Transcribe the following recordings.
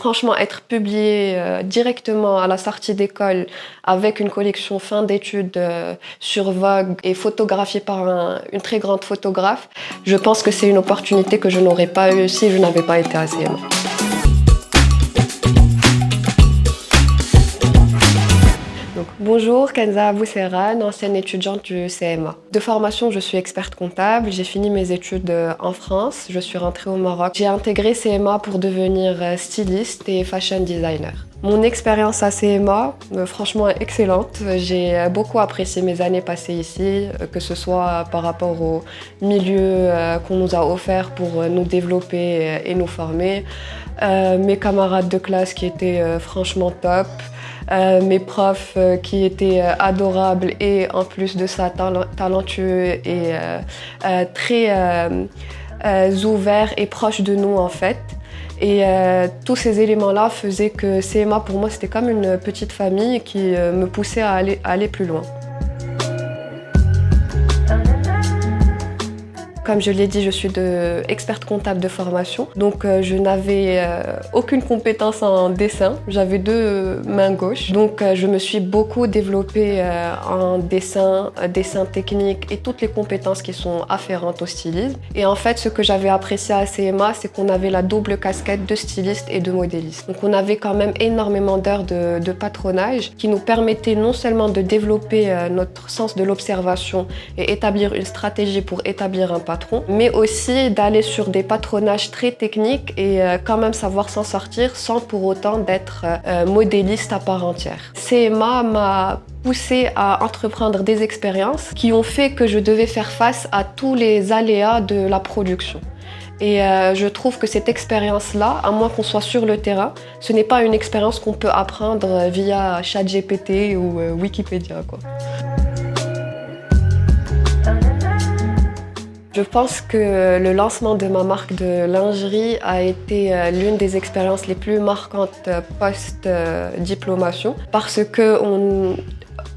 franchement, être publié directement à la sortie d'école avec une collection fin d'études sur Vogue et photographiée par une très grande photographe, je pense que c'est une opportunité que je n'aurais pas eue si je n'avais pas été à CMA. Donc, bonjour, Kenza Abou Serran, ancienne étudiante du CMA. De formation, je suis experte comptable. J'ai fini mes études en France. Je suis rentrée au Maroc. J'ai intégré CMA pour devenir styliste et fashion designer. Mon expérience à CMA, franchement excellente. J'ai beaucoup apprécié mes années passées ici, que ce soit par rapport au milieu qu'on nous a offert pour nous développer et nous former. Mes camarades de classe qui étaient franchement top. Mes profs qui étaient adorables et en plus de ça talentueux et très ouverts et proches de nous en fait. Et tous ces éléments-là faisaient que CMA pour moi c'était comme une petite famille qui me poussait à aller plus loin. Comme je l'ai dit, je suis experte comptable de formation, donc je n'avais aucune compétence en dessin. J'avais deux mains gauches, donc je me suis beaucoup développée en dessin technique et toutes les compétences qui sont afférentes au stylisme. Et en fait, ce que j'avais apprécié à CMA, c'est qu'on avait la double casquette de styliste et de modéliste. Donc on avait quand même énormément d'heures de patronage qui nous permettaient non seulement de développer notre sens de l'observation et établir une stratégie pour établir un patron, mais aussi d'aller sur des patronages très techniques et quand même savoir s'en sortir sans pour autant d'être modéliste à part entière. CMA m'a poussée à entreprendre des expériences qui ont fait que je devais faire face à tous les aléas de la production. Et je trouve que cette expérience-là, à moins qu'on soit sur le terrain, ce n'est pas une expérience qu'on peut apprendre via ChatGPT ou Wikipédia, quoi. Je pense que le lancement de ma marque de lingerie a été l'une des expériences les plus marquantes post-diplomation parce que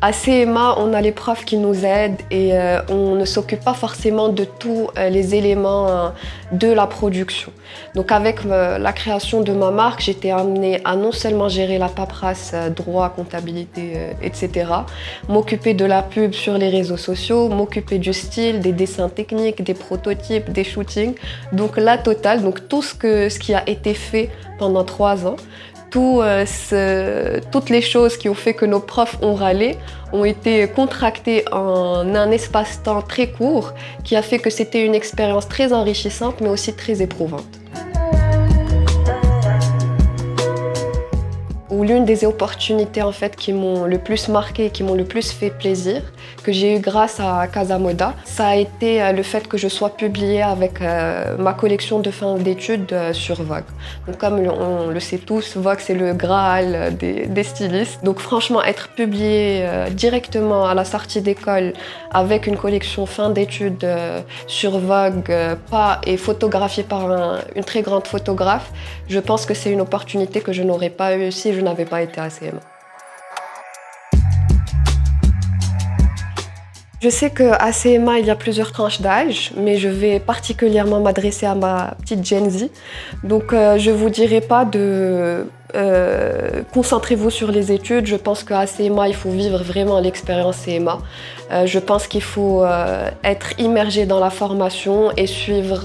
à CMA, on a les profs qui nous aident et on ne s'occupe pas forcément de tous les éléments de la production. Donc avec la création de ma marque, j'étais amenée à non seulement gérer la paperasse, droit, comptabilité, etc., m'occuper de la pub sur les réseaux sociaux, m'occuper du style, des dessins techniques, des prototypes, des shootings. Donc la totale, donc tout ce qui a été fait pendant 3 ans. Toutes les choses qui ont fait que nos profs ont râlé ont été contractées en un espace-temps très court qui a fait que c'était une expérience très enrichissante mais aussi très éprouvante. L'une des opportunités en fait qui m'ont le plus marqué, qui m'ont le plus fait plaisir, que j'ai eu grâce à Casamoda, ça a été le fait que je sois publiée avec ma collection de fin d'études sur Vogue. Donc comme on le sait tous, Vogue c'est le Graal des stylistes. Donc franchement, être publiée directement à la sortie d'école avec une collection fin d'études sur Vogue et photographiée par une très grande photographe, je pense que c'est une opportunité que je n'aurais pas eue si je n'avais pas été à CMA. Je sais qu'à CMA, il y a plusieurs tranches d'âge, mais je vais particulièrement m'adresser à ma petite Gen Z. Donc je ne vous dirai pas de concentrez-vous sur les études. Je pense qu'à CMA, il faut vivre vraiment l'expérience CMA. Je pense qu'il faut être immergé dans la formation et suivre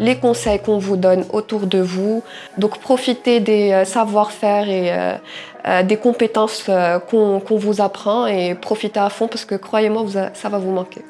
les conseils qu'on vous donne autour de vous. Donc profitez des savoir-faire et des compétences qu'on vous apprend et profitez à fond parce que croyez-moi, ça va vous manquer.